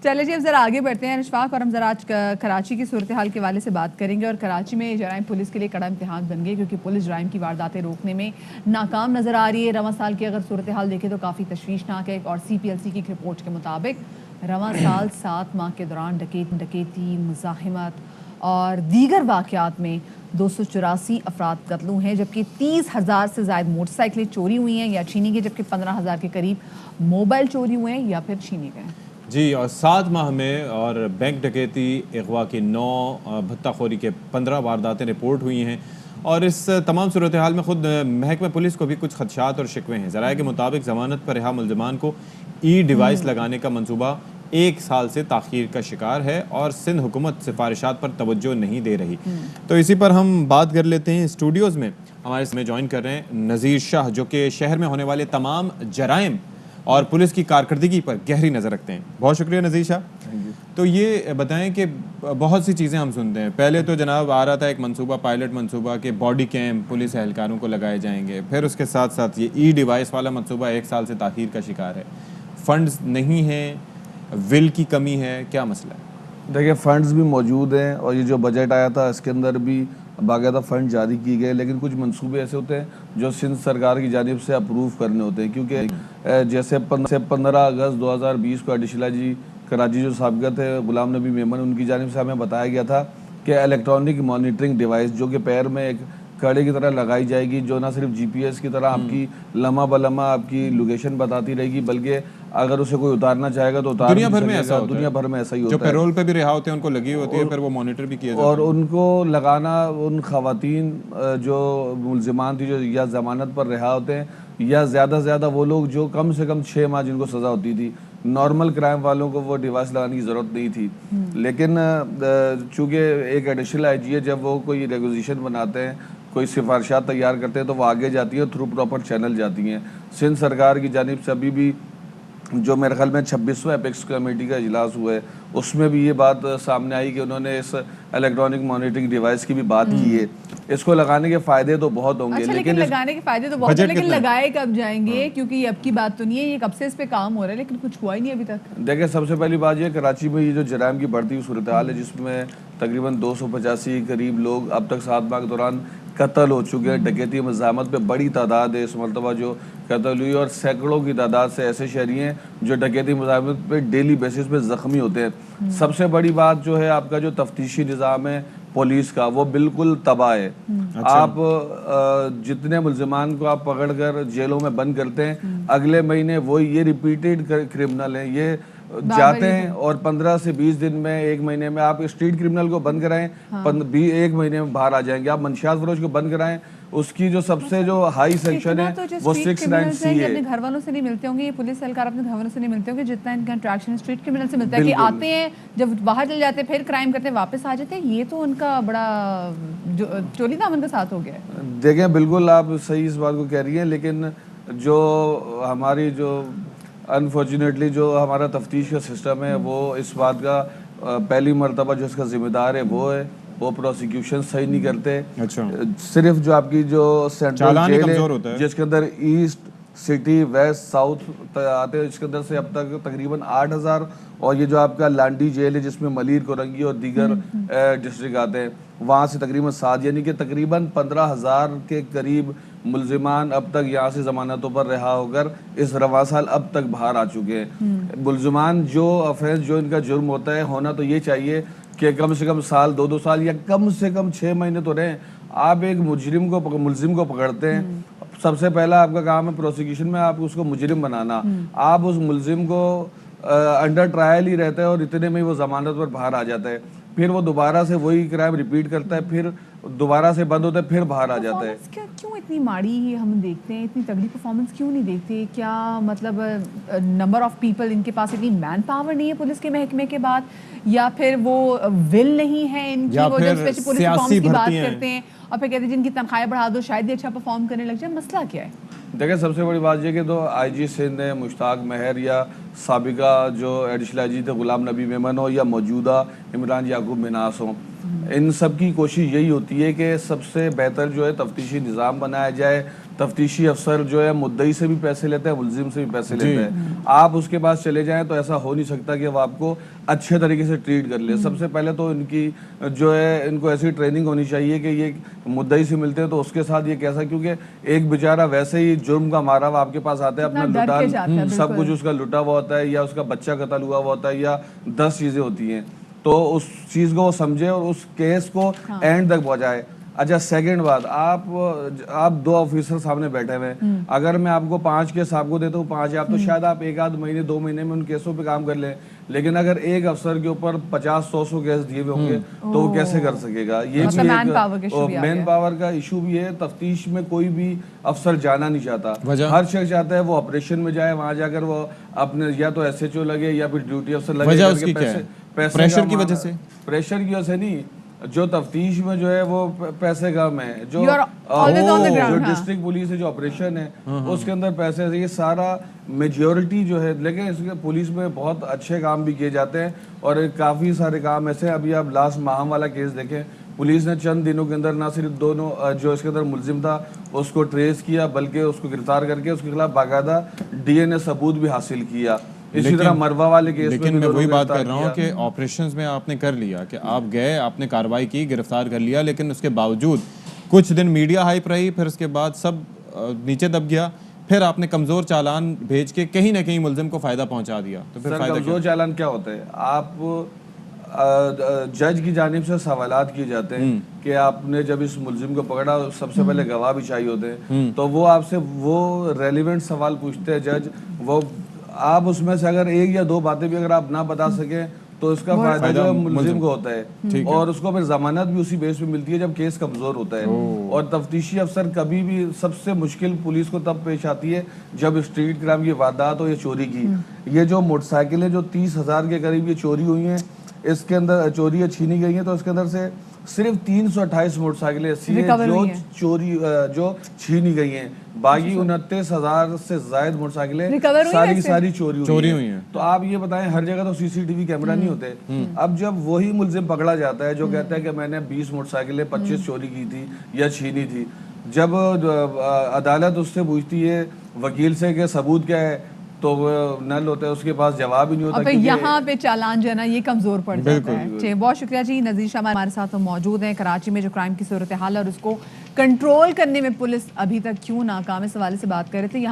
چلے جی اب ذرا آگے بڑھتے ہیں اشفاق، اور ہم ذرا آج کراچی کی صورتحال کے حوالے سے بات کریں گے. اور کراچی میں جرائم پولیس کے لیے کڑا امتحان بن گئے کیونکہ پولیس جرائم کی وارداتیں روکنے میں ناکام نظر آ رہی ہے. رواں سال کی اگر صورتحال دیکھیں تو کافی تشویشناک ہے. اور CPLC کی ایک رپورٹ کے مطابق رواں سال 7 ماہ کے دوران ڈکیتی، مزاحمت اور دیگر واقعات میں 284 افراد قتل ہوئے ہیں، جبکہ 30,000 سے زائد موٹر سائیکلیں چوری ہوئی ہیں یا چھینی گئی، جبکہ 15,000 کے قریب موبائل چوری ہوئے ہیں یا پھر چھینے گئے. جی، اور 7 ماہ میں اور بینک ڈکیتی، اغوا کی 9، بھتہ خوری کے 15 وارداتیں رپورٹ ہوئی ہیں. اور اس تمام صورتحال میں خود محکمہ پولیس کو بھی کچھ خدشات اور شکوے ہیں. ذرائع کے مطابق ضمانت پر رہا ملزمان کو ڈیوائس لگانے کا منصوبہ 1 سال سے تاخیر کا شکار ہے اور سندھ حکومت سفارشات پر توجہ نہیں دے رہی. تو اسی پر ہم بات کر لیتے ہیں. اسٹوڈیوز میں ہمارے ساتھ جوائن کر رہے ہیں نذیر شاہ، جو کہ شہر میں ہونے والے تمام جرائم اور پولیس کی کارکردگی پر گہری نظر رکھتے ہیں. بہت شکریہ نذیر شاہ. تو یہ بتائیں کہ بہت سی چیزیں ہم سنتے ہیں. پہلے تو جناب آ رہا تھا ایک منصوبہ، پائلٹ منصوبہ، کہ باڈی کیم پولیس اہلکاروں کو لگائے جائیں گے. پھر اس کے ساتھ ساتھ یہ ڈیوائس والا منصوبہ 1 سال سے تاخیر کا شکار ہے. فنڈز نہیں ہیں، ول کی کمی ہے، کیا مسئلہ ہے؟ دیکھیں، فنڈز بھی موجود ہیں اور یہ جو بجٹ آیا تھا اس کے اندر بھی باقاعدہ فنڈ جاری کیے گئے، لیکن کچھ منصوبے ایسے ہوتے ہیں جو سندھ سرکار کی جانب سے اپروو کرنے ہوتے ہیں. کیونکہ جیسے 15 اگست 2020 کو ایڈیشنل جی کراچی جو سابقہ تھے غلام نبی میمن، ان کی جانب سے ہمیں بتایا گیا تھا کہ الیکٹرانک مانیٹرنگ ڈیوائس جو کہ پیر میں ایک کڑے کی طرح لگائی جائے گی، جو نہ صرف GPS کی طرح آپ کی لمحہ بلمحہ آپ کی لوکیشن بتاتی رہے گی، بلکہ اگر اسے کوئی اتارنا چاہے گا تو اتار دنیا بھر میں ایسا ہوتا ہے. دنیا بھر میں ایسا ہی ہوتا ہے. جو پیرول پہ بھی رہا ہوتے ہیں ان کو لگی ہوتی ہے، پھر وہ مانیٹر بھی کیا جاتا ہے. اور ان کو لگانا ان خواتین جو ملزمان تھی جو یا ضمانت پر رہا ہوتے ہیں، یا زیادہ سے زیادہ وہ لوگ جو کم سے کم 6 ماہ جن کو سزا ہوتی تھی، نارمل کرائم والوں کو وہ ڈیوائس لگانے کی ضرورت نہیں تھی. لیکن چونکہ ایک ایڈیشنل IG ہے، جب وہ کوئی ریگولیشن بناتے ہیں، کوئی سفارشات تیار کرتے ہیں تو وہ آگے جاتی ہیں تھرو پراپر چینل جاتی ہیں. سندھ سرکار کی جانب سے ابھی بھی جو میرے خیال میں 26واں اپیکس کمیٹی کا اجلاس ہوا ہے، اس میں بھی یہ بات سامنے آئی کہ انہوں نے اس الیکٹرانک مانیٹرنگ ڈیوائس کی بھی بات کی ہے. اس کو لگانے کے فائدے تو بہت ہوں گے، لیکن لگانے کے فائدے تو بہت ہیں، لیکن لگائے کب جائیں گے؟ کیونکہ یہ اب کی بات تو نہیں ہے، یہ کب سے اس پہ کام ہو رہا ہے لیکن کچھ ہوا ہی نہیں ابھی تک. دیکھیں، سب سے پہلی بات یہ کراچی میں یہ جو جرائم کی بڑھتی ہوئی صورتحال ہے، جس میں تقریباً 285 قریب لوگ اب تک 7 ماہ کے دوران قتل ہو چکے ہیں. ڈکیتی مزاحمت پہ بڑی تعداد ہے اس مرتبہ جو قتل ہوئی، اور سینکڑوں کی تعداد سے ایسے شہری ہیں جو ڈکیتی مزاحمت پہ ڈیلی بیسس پہ زخمی ہوتے ہیں. سب سے بڑی بات جو ہے آپ کا جو تفتیشی نظام ہے پولیس کا، وہ بالکل تباہ ہے. آپ جتنے ملزمان کو آپ پکڑ کر جیلوں میں بند کرتے ہیں، اگلے مہینے وہ یہ ریپیٹڈ کرمنل ہیں، یہ جاتے ہیں اور 15 سے 20 دن میں 1 مہینے میں آپ اسٹریٹ کرمنل کو بند کرائیں، 1 مہینے میں باہر آ جائیں گے. آپ منشیات فروش کو بند کرائیں، اس کی جو سب سے جو ہائی سیکشن ہے وہ 69C ہے. اپنے گھر والوں سے نہیں ملتے ہوں گے، یہ پولیس اہلکار اپنے گھر والوں سے نہیں ملتے ہوں گے جتنا ان کا انٹریکشن اسٹریٹ کرمنل سے ملتا ہے. کہ آتے ہیں، جب باہر چل جاتے ہیں، پھر کرائم کرتے ہیں، واپس آ جاتے ہیں. یہ تو ان کا بڑا چولی دامن کا ساتھ ہو گیا ہے. دیکھیں، بالکل آپ صحیح اس بات کو کہہ رہی ہیں، لیکن جو ہماری جو انفارچونیٹلی جو ہمارا تفتیش کا سسٹم ہے وہ اس بات کا پہلی مرتبہ جو اس کا ذمہ دار ہے وہ ہے، وہ پروسیکیوشن صحیح نہیں کرتے. صرف جو آپ کی جو سینٹرل جیل ہے جس کے اندر ایسٹ سٹی، ویسٹ، ساؤتھ آتے ہیں، اس کے اندر سے اب تک تقریباً 8,000، اور یہ جو آپ کا لانڈی جیل ہے جس میں ملیر، کورنگی اور دیگر ڈسٹرکٹ آتے ہیں، وہاں سے تقریباً 7، یعنی کہ تقریباً 15,000 کے قریب ملزمان اب تک یہاں سے ضمانتوں پر رہا ہو کر اس رواں سال اب تک باہر آ چکے ہیں. ملزمان جو افینس جو ان کا جرم ہوتا ہے، ہونا تو یہ چاہیے کہ کم سے کم سال، 2 سال یا کم سے کم 6 مہینے تو رہیں. آپ ایک ملزم کو پکڑتے ہیں، سب سے پہلا آپ کا کام ہے پروسیکیوشن میں آپ اس کو مجرم بنانا. آپ اس ملزم کو انڈر ٹرائل ہی رہتا ہے اور اتنے میں وہ ضمانت پر باہر آ جاتا ہے، پھر وہ دوبارہ سے وہی کرائم ریپیٹ کرتا ہے، پھر دوبارہ سے بند ہوتا ہے، پھر باہر آ جاتا ہے. کیوں اتنی ماڑی ہم دیکھتے ہیں، اتنی تگڑی پرفارمنس کیوں نہیں دیکھتے؟ کیا مطلب نمبر آف پیپل، ان کے پاس اتنی مین پاور نہیں ہے پولیس کے محکمے کے بعد، یا پھر وہ ول نہیں ہے ان کی، وہ جب اسپیشلی پولیس پرفارمنس کی بات کرتے ہیں اور پھر کہتے ہیں جن کی تنخواہیں بڑھا دو شاید یہ اچھا پرفارم کرنے لگ جائے؟ مسئلہ کیا ہے؟ دیکھیں، سب سے بڑی بات یہ کہ تو IG سندھ ہے مشتاق مہر، یا سابقہ جو ایڈیشنل IG تھے غلام نبی میمن ہو، یا موجودہ عمران یعقوب مناس ہوں، ان سب کی کوشش یہی ہوتی ہے کہ سب سے بہتر جو ہے تفتیشی نظام بنایا جائے، تفتیشی افسر جو ہے مدعی سے بھی پیسے لیتے ہیں, ملزم سے بھی پیسے لیتے ہیں. آپ اس کے پاس چلے جائیں تو ایسا ہو نہیں سکتا کہ وہ آپ کو اچھے طریقے سے ٹریٹ کر لے. سب سے پہلے تو ان کی جو ہے ان کو ایسی ٹریننگ ہونی چاہیے کہ یہ مدعی سے ملتے ہیں تو اس کے ساتھ یہ کیسا, کیونکہ ایک بیچارہ ویسے ہی جرم کا مارا ہوا آپ کے پاس آتا ہے, اپنا لٹا سب کچھ اس کا لٹا ہوا ہوتا ہے, یا اس کا بچہ قتل ہوا ہوتا ہے, یا 10 چیزیں ہوتی ہیں, تو اس چیز کو وہ سمجھے اور اس کیس کو اینڈ تک پہنچائے. اچھا سیکنڈ بات, آپ 2 آفیسر سامنے بیٹھے ہوئے ہیں, اگر میں آپ کو 5 کیس آپ کو دیتا ہوں 5 آپ تو شاید آپ 1 آدھ مہینے 2 مہینے میں ان کیسوں پہ کام کر لیں, لیکن اگر ایک افسر کے اوپر 50-100 کیس دیے ہوئے ہوں گے تو وہ کیسے کر سکے گا. یہ بھی ایک مین پاور کا ایشو بھی ہے. تفتیش میں کوئی بھی افسر جانا نہیں چاہتا, ہر شخص چاہتا ہے وہ آپریشن میں جائے, وہاں جا کر وہ اپنے یا تو ایس ایچ او لگے یا پھر ڈیوٹی افسر لگے. پریشر کی وجہ سے, پریشر کی وجہ سے نہیں, جو تفتیش میں جو ہے وہ پیسے کم ہے, جو ڈسٹرکٹ پولیس ہے جو آپریشن ہے اس کے اندر پیسے, یہ سارا میجورٹی جو ہے. لیکن اس کے پولیس میں بہت اچھے کام بھی کیے جاتے ہیں اور کافی سارے کام ایسے ہیں. ابھی آپ لاسٹ ماہم والا کیس دیکھیں, پولیس نے چند دنوں کے اندر نہ صرف دونوں جو اس کے اندر ملزم تھا اس کو ٹریس کیا, بلکہ اس کو گرفتار کر کے اس کے خلاف باقاعدہ DNA ثبوت بھی حاصل کیا. اسی طرح مروا والے کیس لیکن میں وہی بات کر رہا ہوں کہ آپریشنز میں آپ نے کر لیا کہ آپ گئے, آپ نے کارروائی کی, گرفتار کر لیا, لیکن اس کے باوجود کچھ دن میڈیا ہائپ رہی, پھر اس کے بعد سب نیچے دب گیا, پھر آپ نے کمزور چالان بھیج کے کہیں نہ کہیں ملزم کو فائدہ پہنچا دیا. تو پھر کمزور چالان کیا ہوتا ہے, آپ جج کی جانب سے سوالات کیے جاتے ہیں کہ آپ نے جب اس ملزم کو پکڑا سب سے پہلے گواہ بھی چاہیے ہوتے ہیں, تو وہ آپ سے وہ ریلیونٹ سوال پوچھتے ہیں جج. وہ آپ اس میں سے اگر 1 یا 2 باتیں بھی اگر آپ نہ بتا سکیں تو اس کا فائدہ جو ہے ملزم کو ہوتا ہے, اور اس کو پھر ضمانت بھی اسی بیس پہ ملتی ہے جب کیس کمزور ہوتا ہے. اور تفتیشی افسر کبھی بھی سب سے مشکل پولیس کو تب پیش آتی ہے جب اسٹریٹ کرائم کی واردات ہو یا چوری کی. یہ جو موٹر سائیکلیں جو 30,000 کے قریب یہ چوری ہوئی ہیں, اس کے اندر چوریاں چھینی گئی ہیں, تو اس کے اندر سے صرف 328 موٹر سائیکلیں ایسی ہیں جو چوری جو چھینی گئی ہیں. باقی 29,000 سے زائد موٹر سائیکلیں ساری کی ساری چوری ہوئی ہیں. تو آپ یہ بتائیں, ہر جگہ تو CCTV کیمرہ نہیں ہوتے. اب جب وہی ملزم پکڑا جاتا ہے جو کہتا ہے کہ میں نے 20 موٹر سائیکلیں 25 چوری کی تھی یا چھینی تھی, جب عدالت اس سے پوچھتی ہے وکیل سے کہ ثبوت کیا ہے, تو وہ نل ہوتا ہے, اس کے پاس جواب ہی نہیں ہوتا. یہاں پہ چالان جو ہے نا یہ کمزور پڑ جاتا ہے. بہت شکریہ جی. نذیر شاہ ہمارے ساتھ موجود ہیں. کراچی میں جو کرائم کی صورتحال اور اس کو کنٹرول کرنے میں پولیس ابھی تک کیوں ناکام ہے, اس حوالے سے بات کر رہے تھے. یہاں